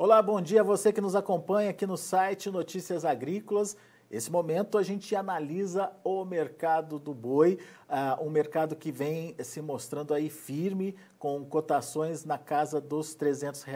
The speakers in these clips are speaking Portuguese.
Olá, bom dia a você que nos acompanha aqui no site Notícias Agrícolas. Esse momento a gente analisa o mercado do boi, um mercado que vem se mostrando aí firme, com cotações na casa dos R$ 300.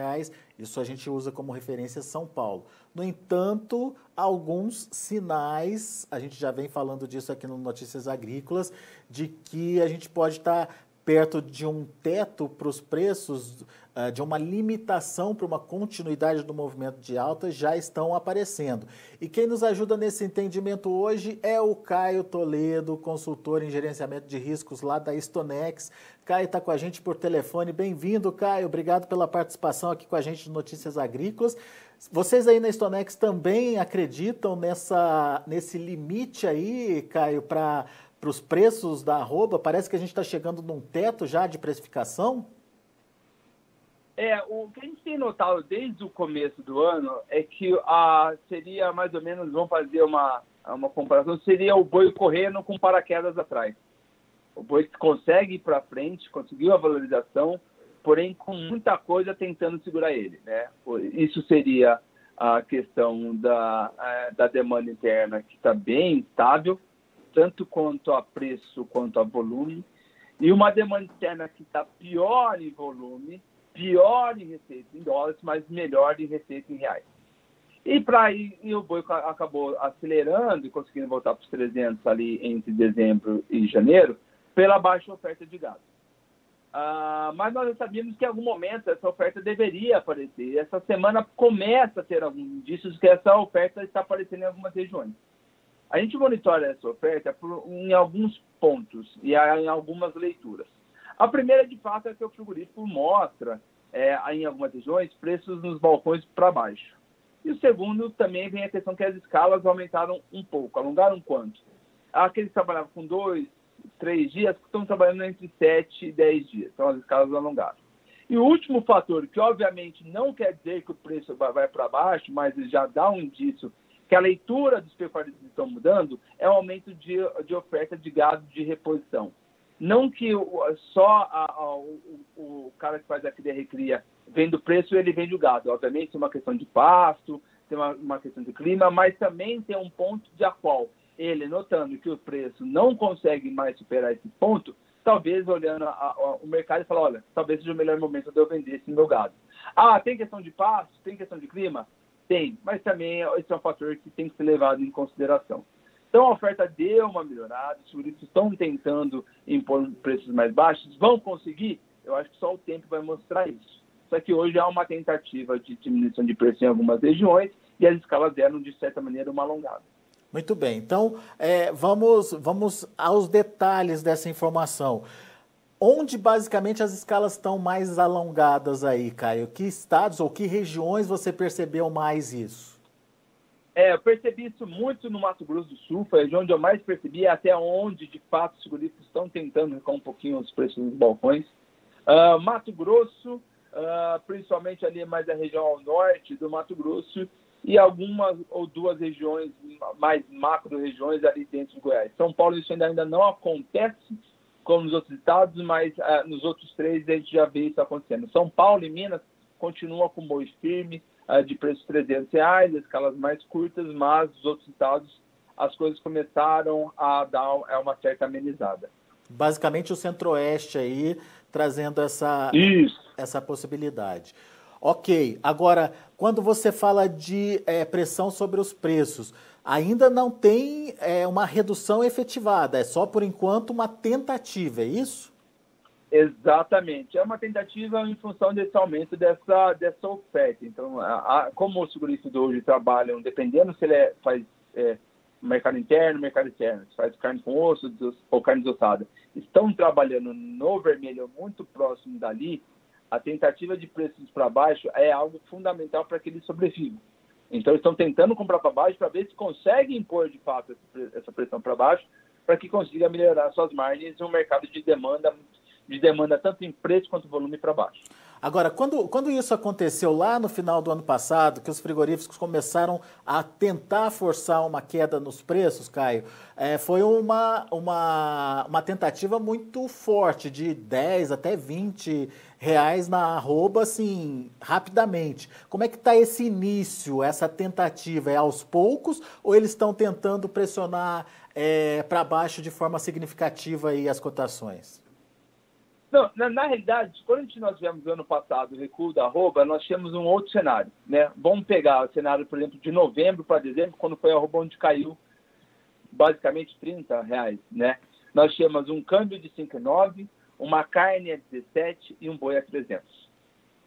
Isso a gente usa como referência São Paulo. No entanto, alguns sinais, a gente já vem falando disso aqui no Notícias Agrícolas, de que a gente pode estar perto de um teto para os preços, de uma limitação para uma continuidade do movimento de alta, já estão aparecendo. E quem nos ajuda nesse entendimento hoje é o Caio Toledo, consultor em gerenciamento de riscos lá da Stonex. Caio está com a gente por telefone. Bem-vindo, Caio. Obrigado pela participação aqui com a gente no Notícias Agrícolas. Vocês aí na Stonex também acreditam nesse limite aí, Caio, para os preços da arroba? Parece que a gente está chegando num teto já de precificação? O que a gente tem notado desde o começo do ano é que seria mais ou menos, vamos fazer uma comparação, seria o boi correndo com paraquedas atrás. O boi consegue ir para frente, conseguiu a valorização, porém com muita coisa tentando segurar ele, né? Isso seria a questão da demanda interna, que está bem estável, tanto quanto a preço quanto a volume, e uma demanda externa que está pior em volume, pior em receita em dólares, mas melhor em receita em reais. E o boi acabou acelerando e conseguindo voltar para os 300 ali entre dezembro e janeiro, pela baixa oferta de gado. Mas nós já sabíamos que em algum momento essa oferta deveria aparecer. E essa semana começa a ter alguns indícios que essa oferta está aparecendo em algumas regiões. A gente monitora essa oferta em alguns pontos e em algumas leituras. A primeira, de fato, é que o frigorífico mostra, em algumas regiões, preços nos balcões para baixo. E o segundo, também vem a questão que as escalas aumentaram um pouco. Alongaram quanto? Aqueles que trabalhavam com 2, 3 dias, estão trabalhando entre 7 e 10 dias. Então, as escalas alongaram. E o último fator, que obviamente não quer dizer que o preço vai para baixo, mas já dá um indício que a leitura dos pecuaristas estão mudando, é o aumento de oferta de gado de reposição. Não que só o cara que faz a cria-recria vende o preço, ele vende o gado. Obviamente tem uma questão de pasto, tem uma questão de clima, mas também tem um ponto de a qual ele, notando que o preço não consegue mais superar esse ponto, talvez olhando o mercado e falar, olha, talvez seja o melhor momento de eu vender esse meu gado. Tem questão de pasto, tem questão de clima? Tem, mas também esse é um fator que tem que ser levado em consideração. Então, a oferta deu uma melhorada, os frigoríficos estão tentando impor preços mais baixos, vão conseguir? Eu acho que só o tempo vai mostrar isso. Só que hoje há uma tentativa de diminuição de preço em algumas regiões e as escalas deram, de certa maneira, uma alongada. Muito bem, então vamos aos detalhes dessa informação. Onde basicamente as escalas estão mais alongadas aí, Caio? Que estados ou que regiões você percebeu mais isso? Eu percebi isso muito no Mato Grosso do Sul, foi a região onde eu mais percebi, até onde, de fato, os frigoríficos estão tentando recuar um pouquinho os preços dos balcões. Mato Grosso, principalmente ali mais a região ao norte do Mato Grosso, e algumas ou duas regiões, mais macro-regiões ali dentro de Goiás. São Paulo isso ainda não acontece, como nos outros estados, mas nos outros 3 a gente já vê isso acontecendo. São Paulo e Minas continuam com boi firme, de preço R$300, escalas mais curtas, mas nos outros estados as coisas começaram a dar uma certa amenizada. Basicamente o Centro-Oeste aí trazendo essa possibilidade. Ok, agora, quando você fala de pressão sobre os preços, ainda não tem uma redução efetivada, é só por enquanto uma tentativa, é isso? Exatamente, é uma tentativa em função desse aumento dessa oferta. Então, como os frigoríficos hoje trabalham, dependendo se ele faz mercado interno, mercado externo, se faz carne com osso ou carne desossada, estão trabalhando no vermelho muito próximo dali, a tentativa de preços para baixo é algo fundamental para que eles sobrevivam. Então, estão tentando comprar para baixo para ver se conseguem impor, de fato, essa pressão para baixo, para que consiga melhorar suas margens em um mercado de demanda tanto em preço quanto volume para baixo. Agora, quando isso aconteceu lá no final do ano passado, que os frigoríficos começaram a tentar forçar uma queda nos preços, Caio, foi uma tentativa muito forte, de 10 até 20 reais na arroba, assim, rapidamente. Como é que está esse início, essa tentativa? É aos poucos ou eles estão tentando pressionar para baixo de forma significativa aí as cotações? Não, na realidade, quando nós tivemos ano passado o recuo da arroba, nós tínhamos um outro cenário, né? Vamos pegar o cenário, por exemplo, de novembro para dezembro, quando foi a arroba onde caiu basicamente 30 reais, né? Nós tínhamos um câmbio de 5,9, uma carne a 17 e um boi a 300,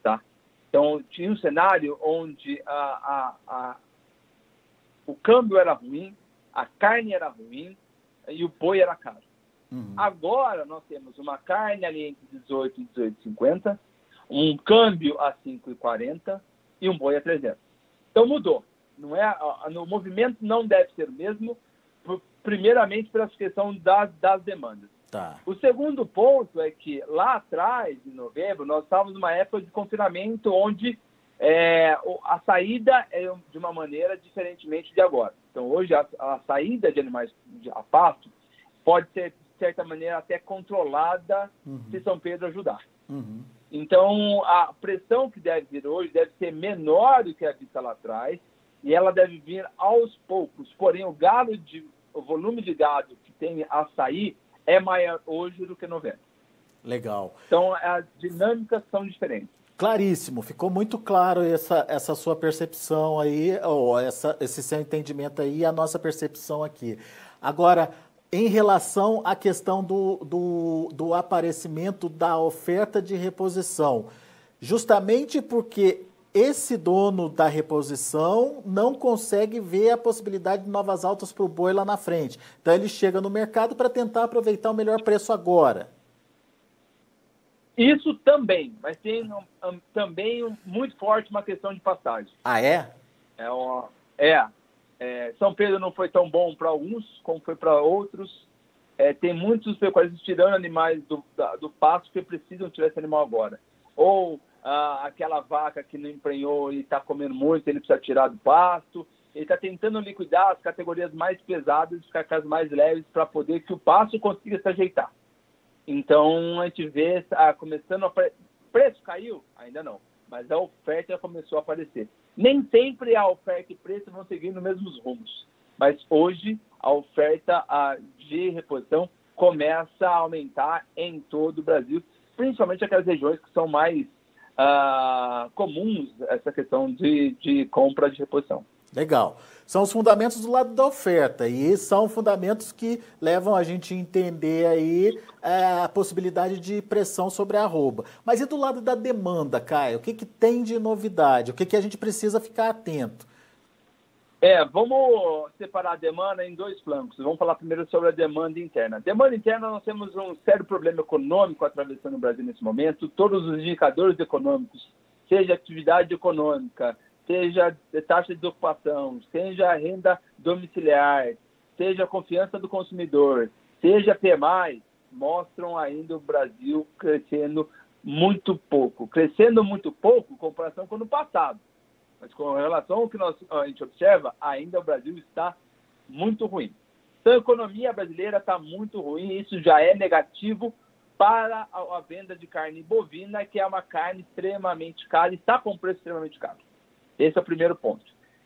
tá? Então, tinha um cenário onde o câmbio era ruim, a carne era ruim e o boi era caro. Agora nós temos uma carne ali entre 18 e 18,50, um câmbio a 5,40 e um boi a 300. Então mudou. Não é, o movimento não deve ser o mesmo, primeiramente pela questão das demandas. Tá. O segundo ponto é que lá atrás, em novembro, nós estávamos numa época de confinamento onde a saída é de uma maneira diferentemente de agora. Então hoje a saída de animais a pasto pode ser, de certa maneira, até controlada se São Pedro ajudar. Então, a pressão que deve vir hoje deve ser menor do que a vista lá atrás e ela deve vir aos poucos. Porém, o volume de gado que tem a sair é maior hoje do que novembro. Legal. Então, as dinâmicas são diferentes. Claríssimo, ficou muito claro essa sua percepção aí, ou esse seu entendimento aí, e a nossa percepção aqui. Agora, em relação à questão do aparecimento da oferta de reposição, justamente porque esse dono da reposição não consegue ver a possibilidade de novas altas para o boi lá na frente. Então ele chega no mercado para tentar aproveitar o melhor preço agora. Isso também, mas tem também muito forte uma questão de passagem. Ah, é? São Pedro não foi tão bom para alguns como foi para outros. Tem muitos pecuaristas tirando animais do pasto que precisam tirar esse animal agora. Ou aquela vaca que não emprenhou e está comendo muito, ele precisa tirar do pasto. Ele está tentando liquidar as categorias mais pesadas e ficar com as mais leves para poder que o pasto consiga se ajeitar. Então, a gente vê começando a... Preço caiu? Ainda não. Mas a oferta já começou a aparecer. Nem sempre a oferta e preço vão seguir nos mesmos rumos. Mas hoje, a oferta de reposição começa a aumentar em todo o Brasil, principalmente aquelas regiões que são mais comuns, essa questão de compra de reposição. Legal. São os fundamentos do lado da oferta e são fundamentos que levam a gente a entender aí a possibilidade de pressão sobre a arroba. Mas e do lado da demanda, Caio? O que tem de novidade? O que a gente precisa ficar atento? Vamos separar a demanda em dois flancos. Vamos falar primeiro sobre a demanda interna. Demanda interna, nós temos um sério problema econômico atravessando o Brasil nesse momento. Todos os indicadores econômicos, seja atividade econômica, seja taxa de ocupação, seja renda domiciliar, seja a confiança do consumidor, seja PMI, mostram ainda o Brasil crescendo muito pouco. Crescendo muito pouco em comparação com o ano passado. Mas com relação ao que a gente observa, ainda o Brasil está muito ruim. Então a economia brasileira está muito ruim e isso já é negativo para a venda de carne bovina, que é uma carne extremamente cara e está com um preço extremamente caro. Esse é o primeiro ponto.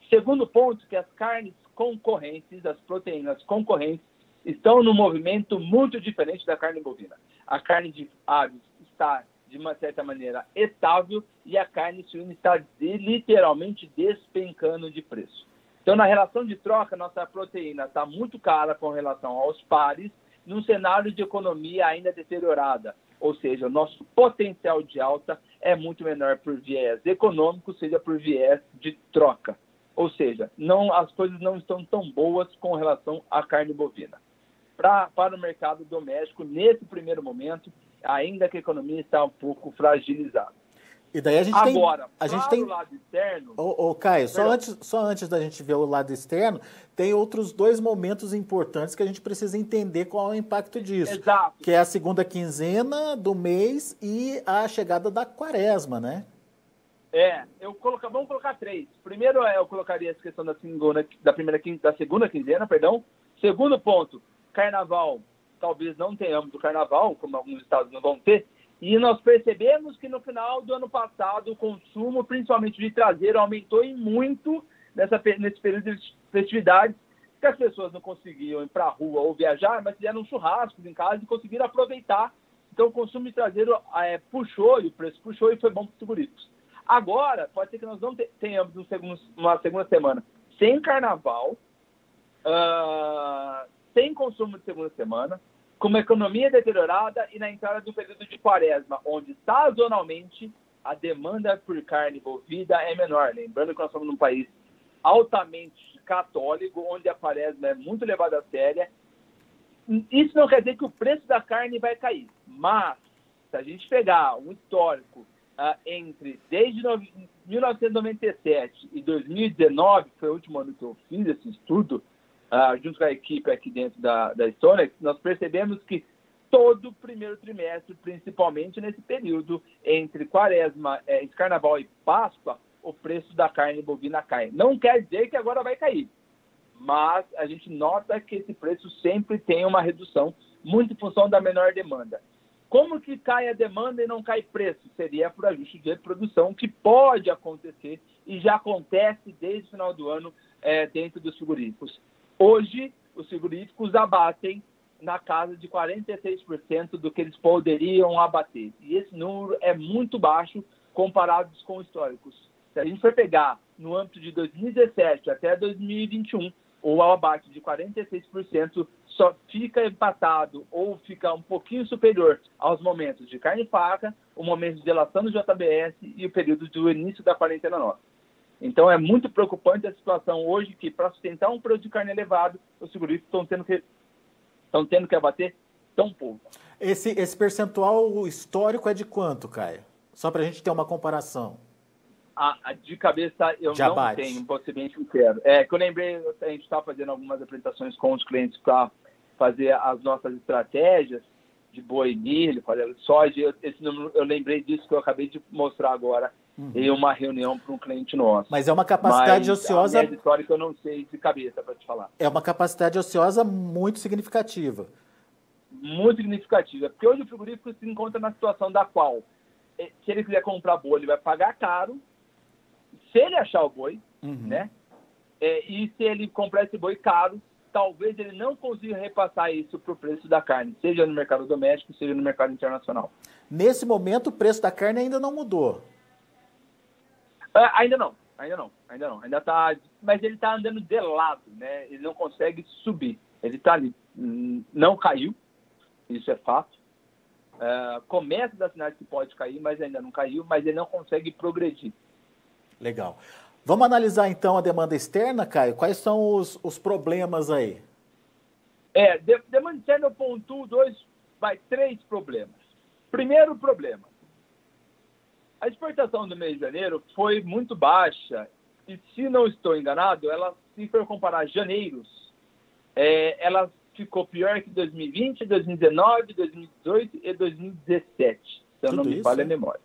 Segundo ponto, que as carnes concorrentes, as proteínas concorrentes, estão num movimento muito diferente da carne bovina. A carne de aves está, de uma certa maneira, estável e a carne suína está literalmente despencando de preço. Então, na relação de troca, nossa proteína está muito cara com relação aos pares, num cenário de economia ainda deteriorada. Ou seja, o nosso potencial de alta é muito menor por viés econômico, seja por viés de troca. Ou seja, as coisas não estão tão boas com relação à carne bovina. Para o mercado doméstico, nesse primeiro momento, ainda que a economia está um pouco fragilizada. E daí a gente Agora, tem o lado externo... Caio, só antes da gente ver o lado externo, tem outros 2 momentos importantes que a gente precisa entender qual é o impacto disso. Exato. Que é a segunda quinzena do mês e a chegada da quaresma, né? Vamos colocar 3. Primeiro, eu colocaria essa questão da segunda quinzena, perdão. Segundo ponto, carnaval. Talvez não tenhamos o carnaval, como alguns estados não vão ter. E nós percebemos que no final do ano passado o consumo, principalmente de traseiro, aumentou em muito nesse período de festividades, que as pessoas não conseguiam ir para a rua ou viajar, mas fizeram churrascos em casa e conseguiram aproveitar. Então o consumo de traseiro puxou, e o preço puxou, e foi bom para os frigoríficos. Agora, pode ser que nós não tenhamos uma segunda semana sem carnaval, sem consumo de segunda semana, com uma economia deteriorada e na entrada do período de quaresma, onde sazonalmente a demanda por carne bovina é menor. Lembrando que nós somos num país altamente católico, onde a quaresma é muito levada a séria. Isso não quer dizer que o preço da carne vai cair, mas se a gente pegar um histórico desde 1997 e 2019, que foi o último ano que eu fiz esse estudo, junto com a equipe aqui dentro da Stonex, nós percebemos que todo o primeiro trimestre, principalmente nesse período entre quaresma, carnaval e Páscoa, o preço da carne bovina cai. Não quer dizer que agora vai cair, mas a gente nota que esse preço sempre tem uma redução, muito em função da menor demanda. Como que cai a demanda e não cai preço? Seria por ajuste de produção, que pode acontecer e já acontece desde o final do ano dentro dos frigoríficos. Hoje, os frigoríficos abatem na casa de 46% do que eles poderiam abater. E esse número é muito baixo comparados com históricos. Se a gente for pegar no âmbito de 2017 até 2021, o abate de 46% só fica empatado ou fica um pouquinho superior aos momentos de carne e faca, o momento de delação do JBS e o período do início da quarentena nossa. Então, é muito preocupante a situação hoje que, para sustentar um preço de carne elevado, os frigoríficos estão tendo que abater tão pouco. Esse percentual histórico é de quanto, Caio? Só para a gente ter uma comparação. De cabeça, eu já não bate. tenho, posso ser bem sincero. Que eu lembrei, a gente está fazendo algumas apresentações com os clientes para fazer as nossas estratégias de boi e milho, soja. Esse número, eu lembrei disso que eu acabei de mostrar agora. Em uma reunião para um cliente nosso. Mas é uma capacidade ociosa... A média histórica eu não sei de cabeça para te falar. É uma capacidade ociosa muito significativa. Muito significativa. Porque hoje o frigorífico se encontra na situação da qual, se ele quiser comprar boi, ele vai pagar caro, se ele achar o boi, né? E se ele comprar esse boi caro, talvez ele não consiga repassar isso para o preço da carne, seja no mercado doméstico, seja no mercado internacional. Nesse momento, o preço da carne ainda não mudou. Ainda não. Ainda tá, mas ele está andando de lado, né? Ele não consegue subir. Ele está ali. Não caiu, isso é fato. Começa a dar sinais que pode cair, mas ainda não caiu, mas ele não consegue progredir. Legal. Vamos analisar então a demanda externa, Caio? Quais são os problemas aí? Demanda externa eu pontuo 3 problemas. Primeiro problema. A exportação do mês de janeiro foi muito baixa e, se não estou enganado, ela, se for comparar janeiros, ela ficou pior que 2020, 2019, 2018 e 2017, se eu não me falha a memória.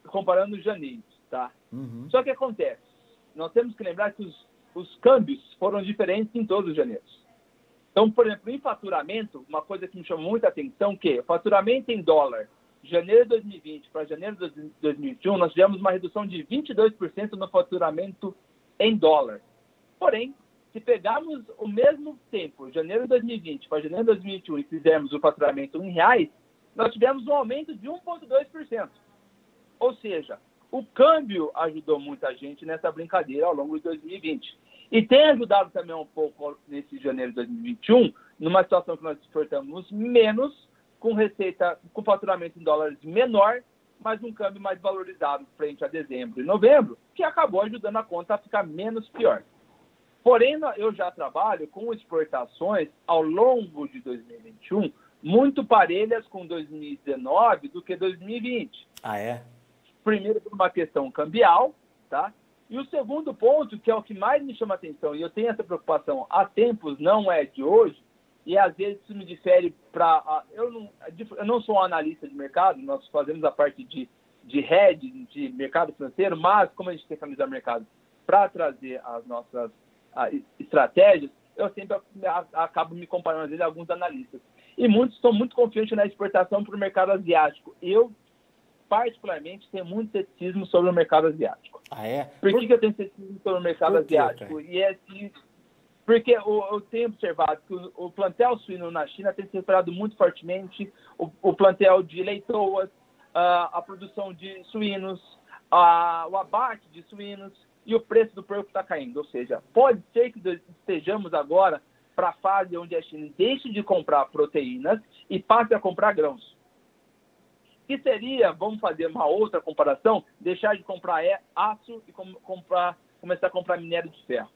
Comparando os janeiros, tá? Só que acontece, nós temos que lembrar que os câmbios foram diferentes em todos os janeiros. Então, por exemplo, em faturamento, uma coisa que me chamou muita atenção, que o faturamento em dólar, janeiro de 2020 para janeiro de 2021, nós tivemos uma redução de 22% no faturamento em dólar. Porém, se pegarmos o mesmo tempo, janeiro de 2020 para janeiro de 2021, e fizermos o faturamento em reais, nós tivemos um aumento de 1,2%. Ou seja, o câmbio ajudou muita gente nessa brincadeira ao longo de 2020. E tem ajudado também um pouco nesse janeiro de 2021, numa situação que nós exportamos menos, com receita, com faturamento em dólares menor, mas um câmbio mais valorizado frente a dezembro e novembro, que acabou ajudando a conta a ficar menos pior. Porém, eu já trabalho com exportações ao longo de 2021 muito parelhas com 2019 do que 2020. Ah, é? Primeiro, por uma questão cambial, tá? E o segundo ponto, que é o que mais me chama a atenção, e eu tenho essa preocupação há tempos, não é de hoje, e às vezes isso me difere para... Eu não sou um analista de mercado, nós fazemos a parte de hedge, de mercado financeiro, mas como a gente tem que analisar o mercado para trazer as nossas estratégias, eu sempre acabo me comparando às vezes a alguns analistas. E muitos estão muito confiantes na exportação para o mercado asiático. Eu, particularmente, tenho muito ceticismo sobre o mercado asiático. Ah, é? Por que eu tenho ceticismo sobre o mercado asiático? E é assim, porque eu tenho observado que o plantel suíno na China tem se recuperado muito fortemente, o plantel de leitoas, a produção de suínos, o abate de suínos e o preço do porco está caindo. Ou seja, pode ser que estejamos agora para a fase onde a China deixe de comprar proteínas e passe a comprar grãos. Que seria, vamos fazer uma outra comparação, deixar de comprar aço e começar a comprar minério de ferro,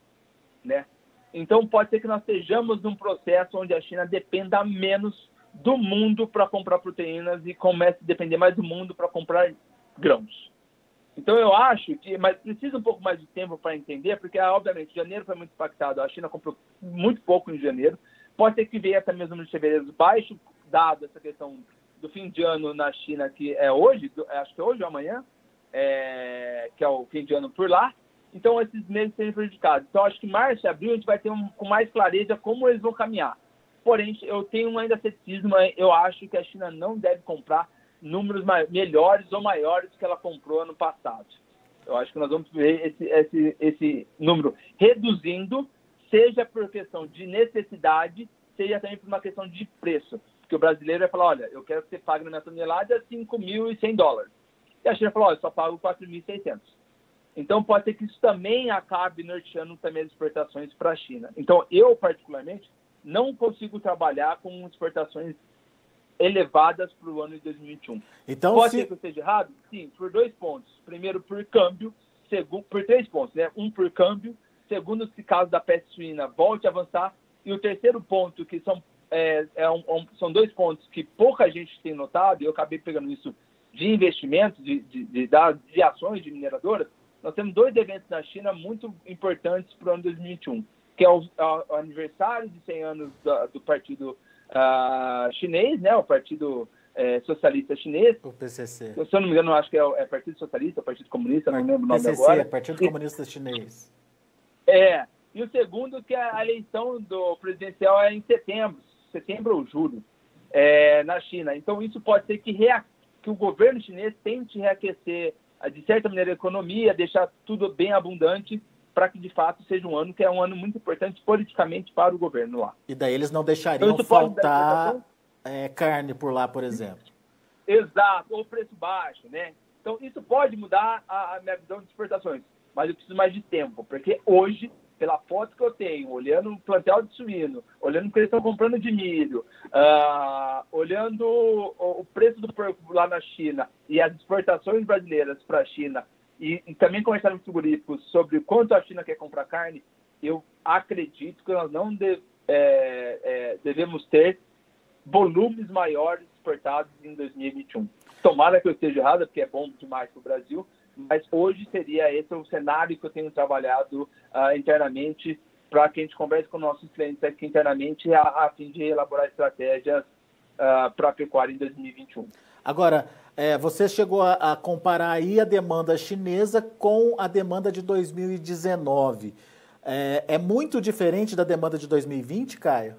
né? Então, pode ser que nós estejamos num processo onde a China dependa menos do mundo para comprar proteínas e comece a depender mais do mundo para comprar grãos. Então, eu acho que, mas precisa um pouco mais de tempo para entender, porque, obviamente, janeiro foi muito impactado, a China comprou muito pouco em janeiro, pode ser que venha até mesmo no fevereiro baixo, dado essa questão do fim de ano na China, que é hoje, acho que é hoje ou amanhã, que é o fim de ano por lá. Então, esses meses serem prejudicados. Então, acho que março e abril a gente vai ter com mais clareza como eles vão caminhar. Porém, eu tenho ainda ceticismo, eu acho que a China não deve comprar números melhores ou maiores que ela comprou ano passado. Eu acho que nós vamos ver esse número reduzindo, seja por questão de necessidade, seja também por uma questão de preço. Porque o brasileiro vai falar, olha, eu quero que você pague na minha tonelada $5.100. E a China falou, olha, eu só pago 4.600. Então, pode ser que isso também acabe norteando também as exportações para a China. Então, eu, particularmente, não consigo trabalhar com exportações elevadas para o ano de 2021. Então, pode ser que eu esteja errado? Sim, por 2 pontos. Primeiro, por câmbio. Segundo, por 3 pontos, né? Um, por câmbio. Segundo, se caso da peste suína volte a avançar. E o terceiro ponto, que são 2 pontos que pouca gente tem notado, e eu acabei pegando isso de investimentos, de ações de mineradoras. Nós temos 2 eventos na China muito importantes para o ano 2021, que é o aniversário de 100 anos do Partido Chinês, né? O Partido Socialista Chinês. O PCC. Se eu não me engano, acho que é Partido Socialista, Partido Comunista, não lembro o nome PCC, agora. Partido Comunista Chinês. E o segundo, que a eleição do presidencial é em setembro ou julho, na China. Então, isso pode ser que o governo chinês tente reaquecer, de certa maneira, a economia, deixar tudo bem abundante, para que, de fato, seja um ano que é um ano muito importante politicamente para o governo lá. E daí eles não deixariam então, faltar carne por lá, por exemplo. Exato, ou preço baixo, né? Então, isso pode mudar a minha visão de exportações, mas eu preciso mais de tempo, porque hoje, pela foto que eu tenho, olhando o plantel de suíno, olhando o que eles estão comprando de milho, olhando o preço do porco lá na China e as exportações brasileiras para a China, e também conversar com frigoríficos sobre quanto a China quer comprar carne, eu acredito que nós não devemos ter volumes maiores exportados em 2021. Tomara que eu esteja errado, porque é bom demais para o Brasil, mas hoje seria esse o cenário que eu tenho trabalhado internamente para que a gente converse com nossos clientes aqui internamente a fim de elaborar estratégias para a pecuária em 2021. Agora, você chegou a comparar aí a demanda chinesa com a demanda de 2019. É muito diferente da demanda de 2020, Caio?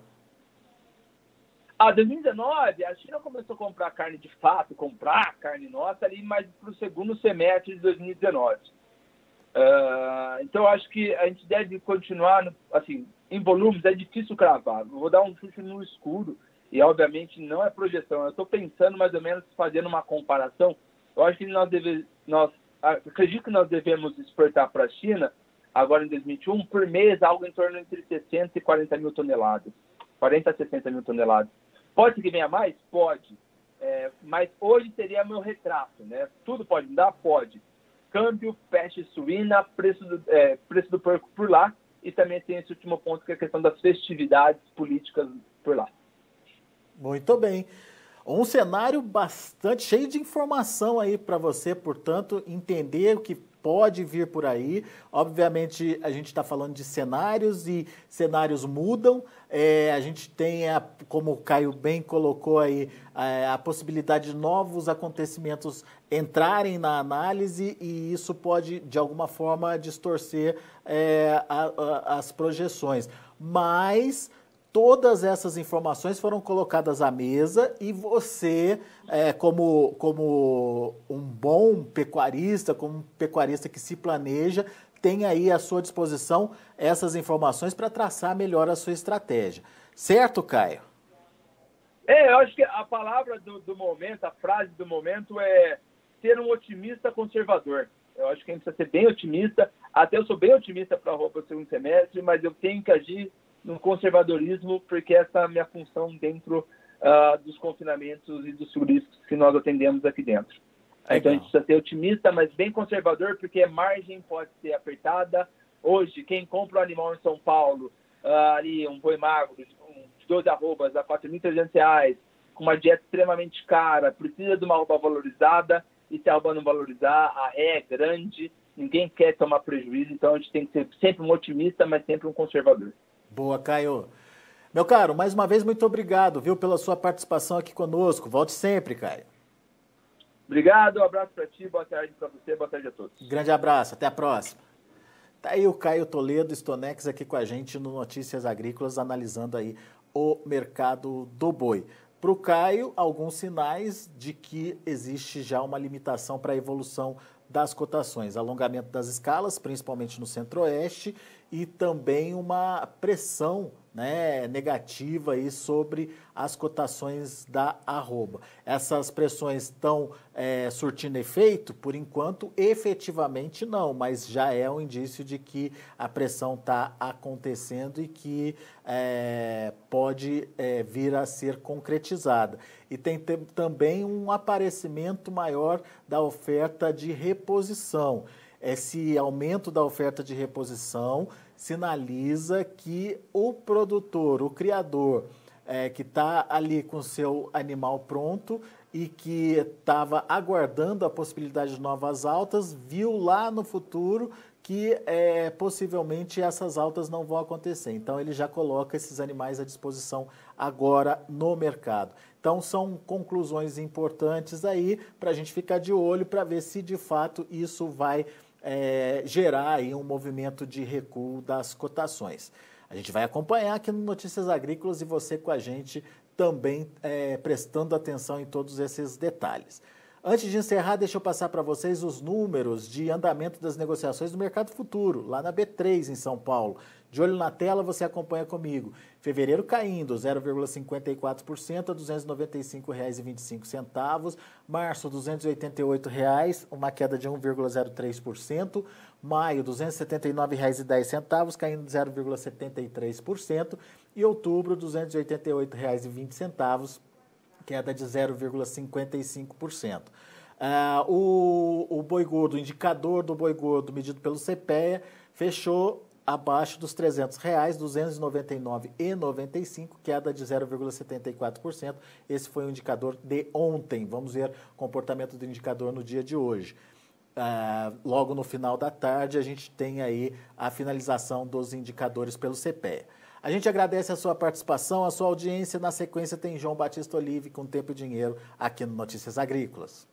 2019, a China começou a comprar carne de fato, comprar carne nossa ali mais para o segundo semestre de 2019. Então, acho que a gente deve continuar, assim, em volumes, é difícil cravar. Vou dar um chute no escuro, e obviamente não é projeção. Eu estou pensando mais ou menos, fazendo uma comparação. Eu acho que acredito que nós devemos exportar para a China, agora em 2021, por mês, algo em torno entre 60 e 40 mil toneladas. 40 a 60 mil toneladas. Pode ser que venha mais? Pode. Mas hoje seria meu retrato, né? Tudo pode mudar? Pode. Câmbio, peste suína, preço do porco por lá, e também tem esse último ponto, que é a questão das festividades políticas por lá. Muito bem. Um cenário bastante cheio de informação aí para você, portanto, entender o que pode vir por aí. Obviamente, a gente está falando de cenários e cenários mudam. A gente tem, como o Caio bem colocou aí, a possibilidade de novos acontecimentos entrarem na análise e isso pode, de alguma forma, distorcer as projeções. Mas todas essas informações foram colocadas à mesa e você, como um bom pecuarista, como um pecuarista que se planeja, tem aí à sua disposição essas informações para traçar melhor a sua estratégia. Certo, Caio? Eu acho que a palavra do momento, a frase do momento é ser um otimista conservador. Eu acho que a gente precisa ser bem otimista. Até eu sou bem otimista para o segundo semestre, mas eu tenho que agir no conservadorismo, porque essa é a minha função dentro dos confinamentos e dos riscos que nós atendemos aqui dentro. Então a gente precisa ser otimista, mas bem conservador, porque a margem pode ser apertada. Hoje, quem compra um animal em São Paulo, ali um boi magro, de 12 arrobas a R$ 4.300, com uma dieta extremamente cara, precisa de uma arroba valorizada, e se a arroba não valorizar, a ré é grande, ninguém quer tomar prejuízo, então a gente tem que ser sempre um otimista, mas sempre um conservador. Boa, Caio. Meu caro, mais uma vez, muito obrigado, viu, pela sua participação aqui conosco. Volte sempre, Caio. Obrigado, um abraço para ti, boa tarde para você, boa tarde a todos. Grande abraço, até a próxima. Tá aí o Caio Toledo, Stonex, aqui com a gente no Notícias Agrícolas, analisando aí o mercado do boi. Para o Caio, alguns sinais de que existe já uma limitação para a evolução das cotações, alongamento das escalas, principalmente no Centro-Oeste, e também uma pressão, né, negativa aí sobre as cotações da arroba. Essas pressões estão surtindo efeito? Por enquanto, efetivamente não, mas já é um indício de que a pressão está acontecendo e que pode vir a ser concretizada. E tem também um aparecimento maior da oferta de reposição. Esse aumento da oferta de reposição sinaliza que o produtor, o criador, que está ali com o seu animal pronto e que estava aguardando a possibilidade de novas altas, viu lá no futuro que possivelmente essas altas não vão acontecer. Então, ele já coloca esses animais à disposição agora no mercado. Então, são conclusões importantes aí para a gente ficar de olho para ver se, de fato, isso vai gerar aí um movimento de recuo das cotações. A gente vai acompanhar aqui no Notícias Agrícolas e você com a gente também prestando atenção em todos esses detalhes. Antes de encerrar, deixa eu passar para vocês os números de andamento das negociações do mercado futuro, lá na B3, em São Paulo. De olho na tela, você acompanha comigo. Fevereiro caindo 0,54% a R$ 295,25. Março, R$ 288,00, uma queda de 1,03%. Maio, R$ 279,10, caindo 0,73%. E outubro, R$ 288,20, queda de 0,55%. O boi gordo, o indicador do boi gordo medido pelo CPEA, fechou abaixo dos R$ 300, R$ 299,95, queda de 0,74%. Esse foi o indicador de ontem. Vamos ver o comportamento do indicador no dia de hoje. Logo no final da tarde, a gente tem aí a finalização dos indicadores pelo CPEA. A gente agradece a sua participação, a sua audiência. Na sequência tem João Batista Olive com Tempo e Dinheiro aqui no Notícias Agrícolas.